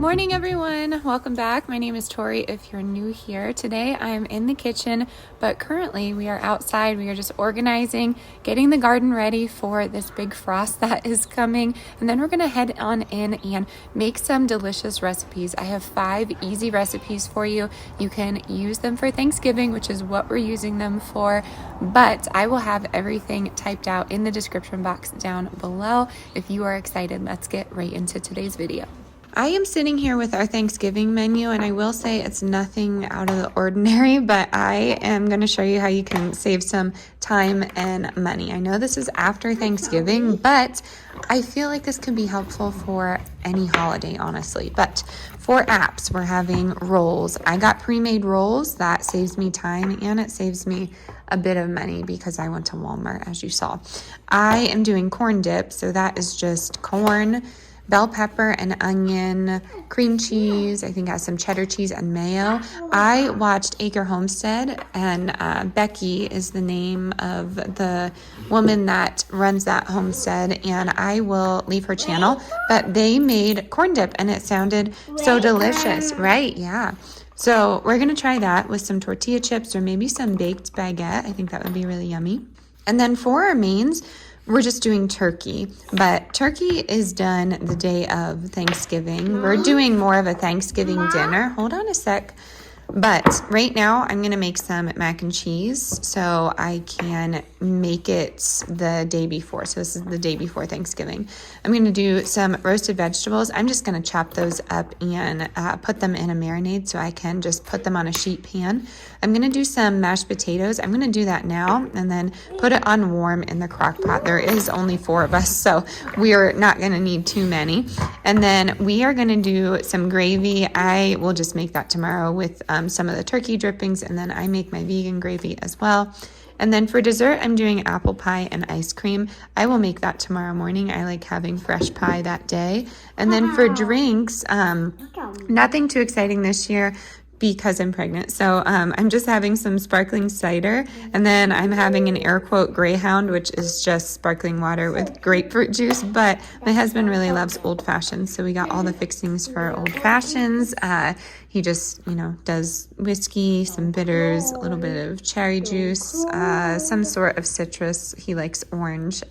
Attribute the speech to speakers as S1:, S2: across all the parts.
S1: Morning everyone, welcome back. My name is Tori if you're new here. Today I'm in the kitchen, but currently we are outside. We are just organizing, getting the garden ready for this big frost that is coming, and then we're gonna head on in and make some delicious recipes. I have 5 easy recipes for you. You can use them for Thanksgiving, which is what we're using them for, but I will have everything typed out in the description box down below. If you are excited, let's get right into today's video. I am sitting here with our Thanksgiving menu, and I will say it's nothing out of the ordinary, but I am going to show you how you can save some time and money. I know this is after Thanksgiving, but I feel like this could be helpful for any holiday, honestly. But for apps, we're having rolls. I got pre-made rolls. That saves me time and it saves me a bit of money because I went to Walmart, as you saw. I am doing corn dip, so that is just corn, bell pepper and onion, cream cheese. I think it has some cheddar cheese and mayo. I watched Acre Homestead, and Becky is the name of the woman that runs that homestead, and I will leave her channel. But they made corn dip and it sounded so delicious, right? Yeah. So we're gonna try that with some tortilla chips or maybe some baked baguette. I think that would be really yummy. And then for our mains, we're just doing turkey, but turkey is done the day of Thanksgiving. We're doing more of a Thanksgiving dinner. Hold on a sec. But right now I'm going to make some mac and cheese so I can make it the day before. So this is the day before Thanksgiving. I'm going to do some roasted vegetables. I'm just going to chop those up and put them in a marinade so I can just put them on a sheet pan. I'm going to do some mashed potatoes. I'm going to do that now and then put it on warm in the crock pot. There is only 4 of us, so we are not going to need too many. And then we are going to do some gravy. I will just make that tomorrow with some of the turkey drippings, and then I make my vegan gravy as well. And then for dessert, I'm doing apple pie and ice cream. I will make that tomorrow morning. I like having fresh pie that day. And then for drinks, nothing too exciting this year because I'm pregnant. So I'm just having some sparkling cider, and then I'm having an air quote Greyhound, which is just sparkling water with grapefruit juice. But my husband really loves old fashions, so we got all the fixings for old fashions. He just, does whiskey, some bitters, a little bit of cherry juice, some sort of citrus. He likes orange.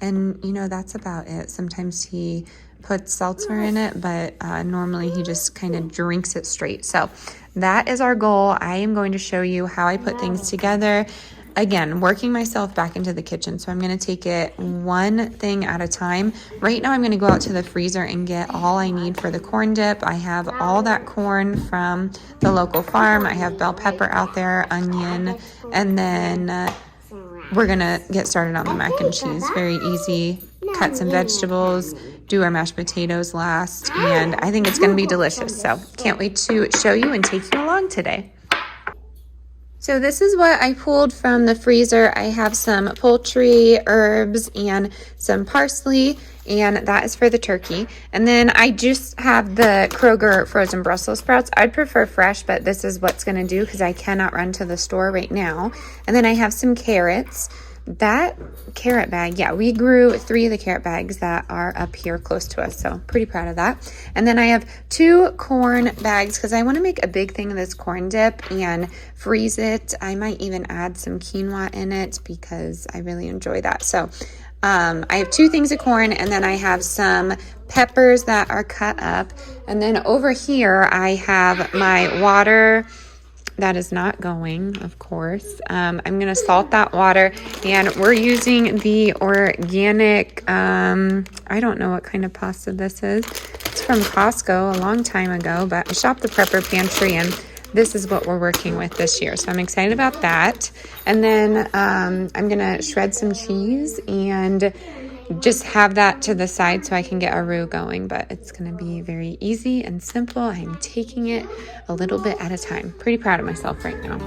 S1: And, that's about it. Sometimes he puts seltzer in it, but normally he just kind of drinks it straight. So that is our goal. I am going to show you how I put things together. Again, working myself back into the kitchen. So I'm going to take it one thing at a time. Right now I'm going to go out to the freezer and get all I need for the corn dip. I have all that corn from the local farm. I have bell pepper out there, onion, and then we're going to get started on the mac and cheese. Very easy. Cut some vegetables, do our mashed potatoes last, and I think it's going to be delicious. So can't wait to show you and take you along today. So this is what I pulled from the freezer. I have some poultry, herbs, and some parsley, and that is for the turkey. And then I just have the Kroger frozen Brussels sprouts. I'd prefer fresh, but this is what's going to do because I cannot run to the store right now. And then I have some carrots. That carrot bag, yeah, we grew 3 of the carrot bags that are up here close to us, so pretty proud of that. And then I have 2 corn bags because I want to make a big thing of this corn dip and freeze it. I might even add some quinoa in it because I really enjoy that. So I have 2 things of corn, and then I have some peppers that are cut up. And then over here I have my water. That is not going, of course. I'm going to salt that water, and we're using the organic, I don't know what kind of pasta this is. It's from Costco a long time ago, but I shopped the Prepper Pantry, and this is what we're working with this year. So I'm excited about that. And then I'm going to shred some cheese and just have that to the side so I can get a roux going, but it's going to be very easy and simple. I'm taking it a little bit at a time. Pretty proud of myself right now.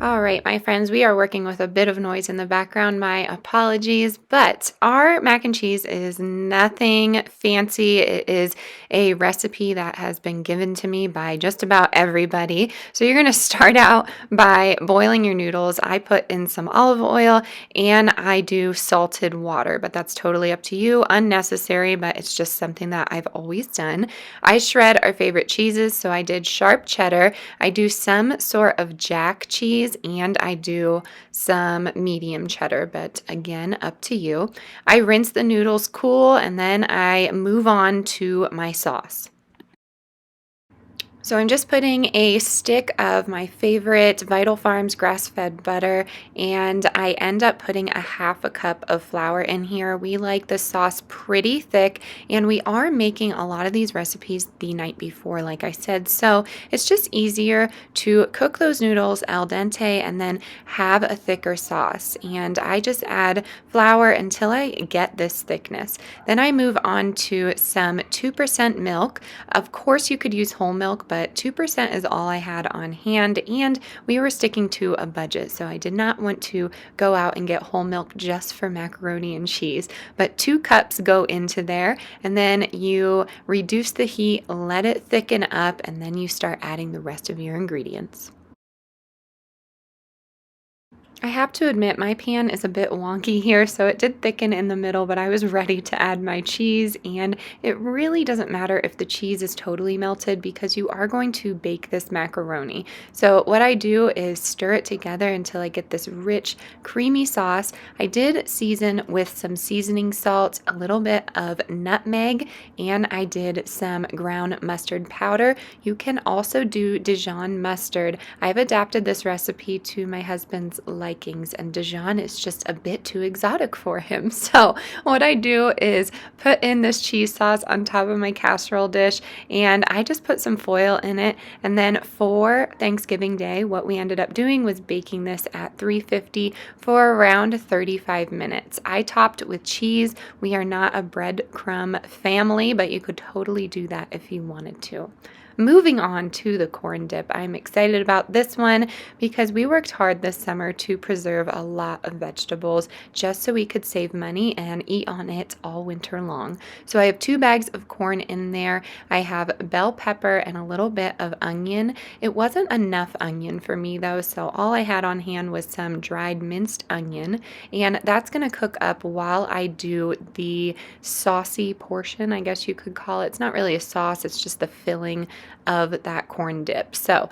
S1: All right, my friends, we are working with a bit of noise in the background. My apologies, but our mac and cheese is nothing fancy. It is a recipe that has been given to me by just about everybody. So you're going to start out by boiling your noodles. I put in some olive oil and I do salted water, but that's totally up to you. Unnecessary, but it's just something that I've always done. I shred our favorite cheeses, so I did sharp cheddar. I do some sort of jack cheese and I do some medium cheddar, but again, up to you. I rinse the noodles cool and then I move on to my sauce. So I'm just putting a stick of my favorite Vital Farms grass-fed butter, and I end up putting a half a cup of flour in here. We like the sauce pretty thick, and we are making a lot of these recipes the night before, like I said. So it's just easier to cook those noodles al dente and then have a thicker sauce. And I just add flour until I get this thickness. Then I move on to some 2% milk. Of course, you could use whole milk, but 2% is all I had on hand, and we were sticking to a budget, so I did not want to go out and get whole milk just for macaroni and cheese. But 2 cups go into there, and then you reduce the heat, let it thicken up, and then you start adding the rest of your ingredients. I have to admit my pan is a bit wonky here, so it did thicken in the middle, but I was ready to add my cheese, and it really doesn't matter if the cheese is totally melted because you are going to bake this macaroni. So what I do is stir it together until I get this rich, creamy sauce. I did season with some seasoning salt, a little bit of nutmeg, and I did some ground mustard powder. You can also do Dijon mustard. I've adapted this recipe to my husband's likings, and Dijon is just a bit too exotic for him. So what I do is put in this cheese sauce on top of my casserole dish, and I just put some foil in it. And then for Thanksgiving Day, what we ended up doing was baking this at 350 for around 35 minutes. I topped with cheese. We are not a breadcrumb family, but you could totally do that if you wanted to. Moving on to the corn dip, I'm excited about this one because we worked hard this summer to preserve a lot of vegetables just so we could save money and eat on it all winter long. So I have 2 bags of corn in there. I have bell pepper and a little bit of onion. It wasn't enough onion for me though, so all I had on hand was some dried minced onion, and that's going to cook up while I do the saucy portion, I guess you could call it. It's not really a sauce, it's just the filling of that corn dip. So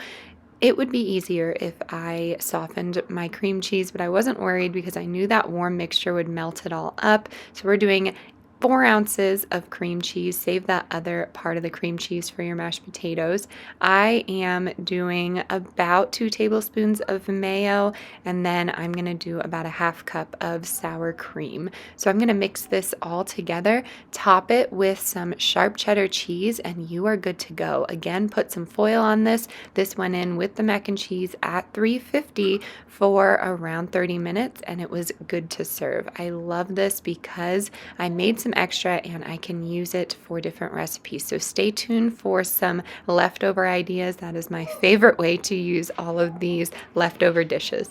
S1: it would be easier if I softened my cream cheese, but I wasn't worried because I knew that warm mixture would melt it all up. So we're doing 4 ounces of cream cheese. Save that other part of the cream cheese for your mashed potatoes. I am doing about 2 tablespoons of mayo, and then I'm going to do about a half cup of sour cream. So I'm going to mix this all together, top it with some sharp cheddar cheese, and you are good to go. Again, put some foil on this. This went in with the mac and cheese at 350 for around 30 minutes, and it was good to serve. I love this because I made some extra and I can use it for different recipes. So stay tuned for some leftover ideas. That is my favorite way to use all of these leftover dishes.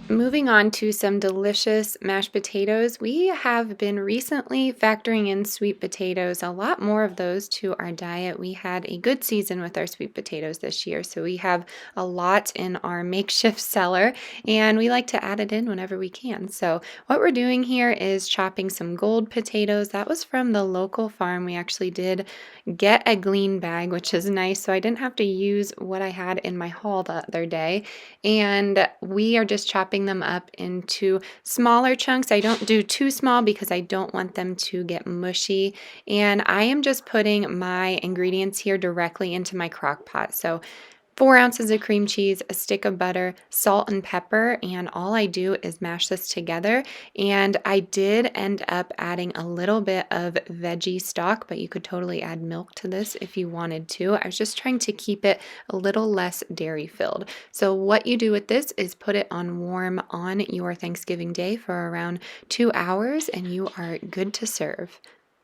S1: Moving on to some delicious mashed potatoes. We have been recently factoring in sweet potatoes, a lot more of those to our diet. We had a good season with our sweet potatoes this year, so we have a lot in our makeshift cellar, and we like to add it in whenever we can. So what we're doing here is chopping some gold potatoes. That was from the local farm. We actually did get a glean bag, which is nice, so I didn't have to use what I had in my haul the other day. And we are just chopping them up into smaller chunks. I don't do too small because I don't want them to get mushy. And I am just putting my ingredients here directly into my crock pot. So 4 ounces of cream cheese, a stick of butter, salt and pepper, and all I do is mash this together. And I did end up adding a little bit of veggie stock, but you could totally add milk to this if you wanted to. I was just trying to keep it a little less dairy filled. So what you do with this is put it on warm on your Thanksgiving day for around 2 hours, and you are good to serve.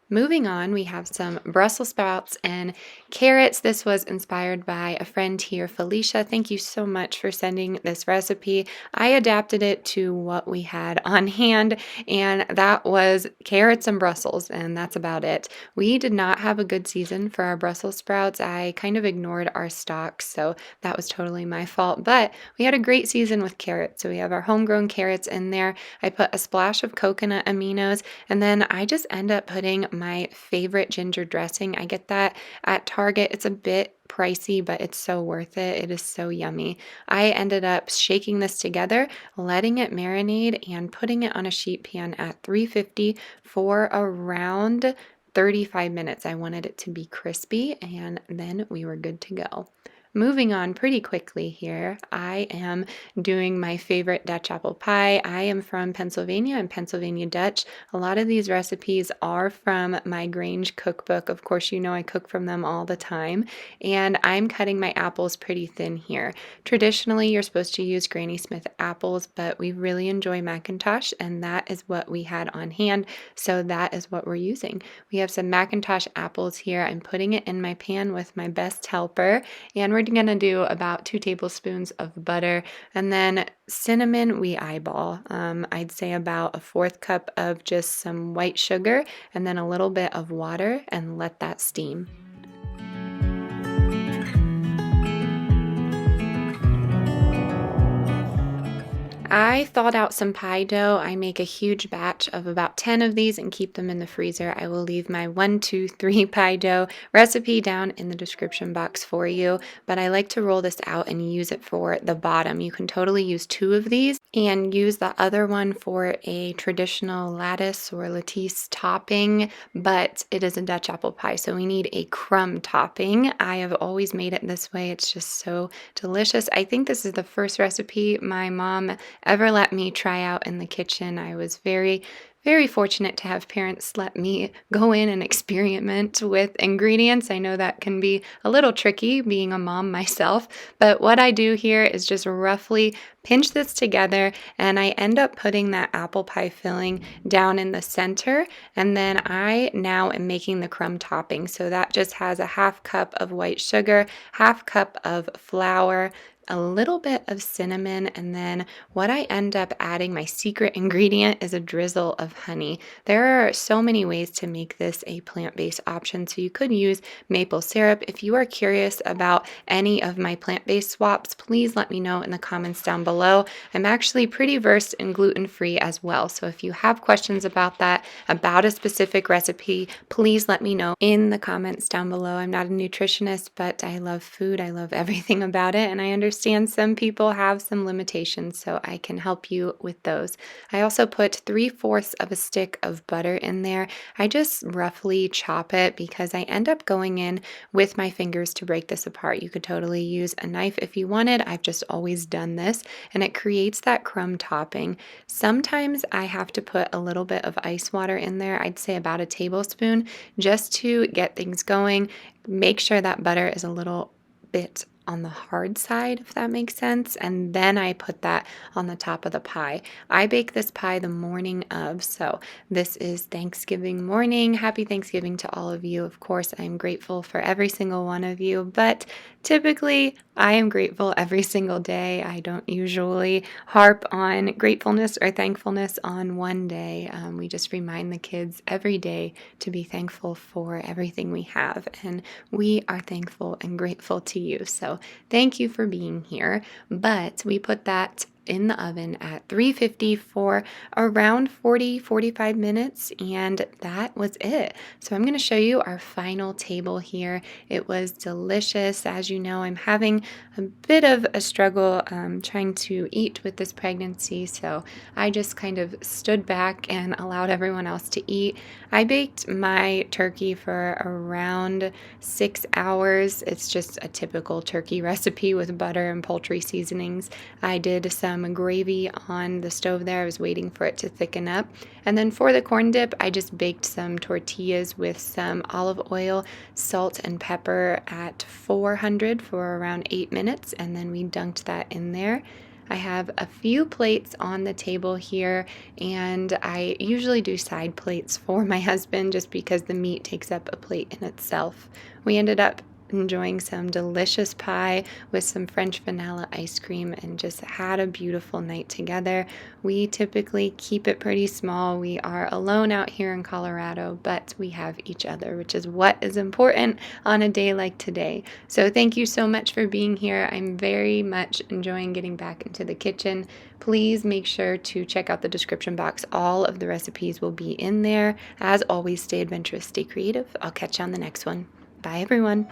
S1: Moving on, we have some Brussels sprouts and carrots. This was inspired by a friend here, Felicia. Thank you so much for sending this recipe. I adapted it to what we had on hand, and that was carrots and Brussels, and that's about it. We did not have a good season for our Brussels sprouts. I kind of ignored our stock, so that was totally my fault. But we had a great season with carrots. So we have our homegrown carrots in there. I put a splash of coconut aminos, and then I just end up putting my favorite ginger dressing. I get that at Target. It's a bit pricey, but it's so worth it. It is so yummy. I ended up shaking this together, letting it marinate, and putting it on a sheet pan at 350 for around 35 minutes. I wanted it to be crispy, and then we were good to go. Moving on pretty quickly here, I am doing my favorite Dutch apple pie. I am from Pennsylvania and Pennsylvania Dutch. A lot of these recipes are from my Grange cookbook. Of course, you know I cook from them all the time. And I'm cutting my apples pretty thin here. Traditionally, you're supposed to use Granny Smith apples, but we really enjoy Macintosh, and that is what we had on hand. So that is what we're using. We have some Macintosh apples here. I'm putting it in my pan with my best helper, and we're going to do about 2 tablespoons of butter, and then cinnamon we eyeball. I'd say about a 1/4 cup of just some white sugar, and then a little bit of water, and let that steam. I thawed out some pie dough. I make a huge batch of about 10 of these and keep them in the freezer. I will leave my 1, 2, 3 pie dough recipe down in the description box for you, but I like to roll this out and use it for the bottom. You can totally use 2 of these and use the other one for a traditional lattice or lattice topping, but it is a Dutch apple pie, so we need a crumb topping. I have always made it this way. It's just so delicious. I think this is the first recipe my mom ever let me try out in the kitchen. I was very, very fortunate to have parents let me go in and experiment with ingredients. I know that can be a little tricky being a mom myself, but what I do here is just roughly pinch this together, and I end up putting that apple pie filling down in the center, and then I now am making the crumb topping. So that just has a 1/2 cup of white sugar, 1/2 cup of flour, a little bit of cinnamon, and then what I end up adding, my secret ingredient, is a drizzle of honey. There are so many ways to make this a plant-based option, so you could use maple syrup. If you are curious about any of my plant-based swaps, please let me know in the comments down below. I'm actually pretty versed in gluten-free as well, so if you have questions about that, about a specific recipe, please let me know in the comments down below. I'm not a nutritionist, but I love food. I love everything about it, and I understand some people have some limitations, so I can help you with those. I also put 3/4 of a stick of butter in there. I just roughly chop it because I end up going in with my fingers to break this apart. You could totally use a knife if you wanted. I've just always done this, and it creates that crumb topping. Sometimes I have to put a little bit of ice water in there. I'd say about a tablespoon, just to get things going. Make sure that butter is a little bit on the hard side, if that makes sense, and then I put that on the top of the pie. I bake this pie the morning of, so this is Thanksgiving morning. Happy Thanksgiving to all of you. Of course, I'm grateful for every single one of you, but typically I am grateful every single day. I don't usually harp on gratefulness or thankfulness on one day. We just remind the kids every day to be thankful for everything we have, and we are thankful and grateful to you. So thank you for being here. But we put that in the oven at 350 for around 40-45 minutes, and that was it. So I'm going to show you our final table here. It was delicious. As you know, I'm having a bit of a struggle trying to eat with this pregnancy, so I just kind of stood back and allowed everyone else to eat. I baked my turkey for around 6 hours. It's just a typical turkey recipe with butter and poultry seasonings. I did some gravy on the stove there. I was waiting for it to thicken up. And then for the corn dip, I just baked some tortillas with some olive oil, salt, and pepper at 400 for around 8 minutes, and then we dunked that in there. I have a few plates on the table here, and I usually do side plates for my husband just because the meat takes up a plate in itself. We ended up enjoying some delicious pie with some French vanilla ice cream and just had a beautiful night together. We typically keep it pretty small. We are alone out here in Colorado, but we have each other, which is what is important on a day like today. So thank you so much for being here. I'm very much enjoying getting back into the kitchen. Please make sure to check out the description box. All of the recipes will be in there. As always, stay adventurous, stay creative. I'll catch you on the next one. Bye, everyone.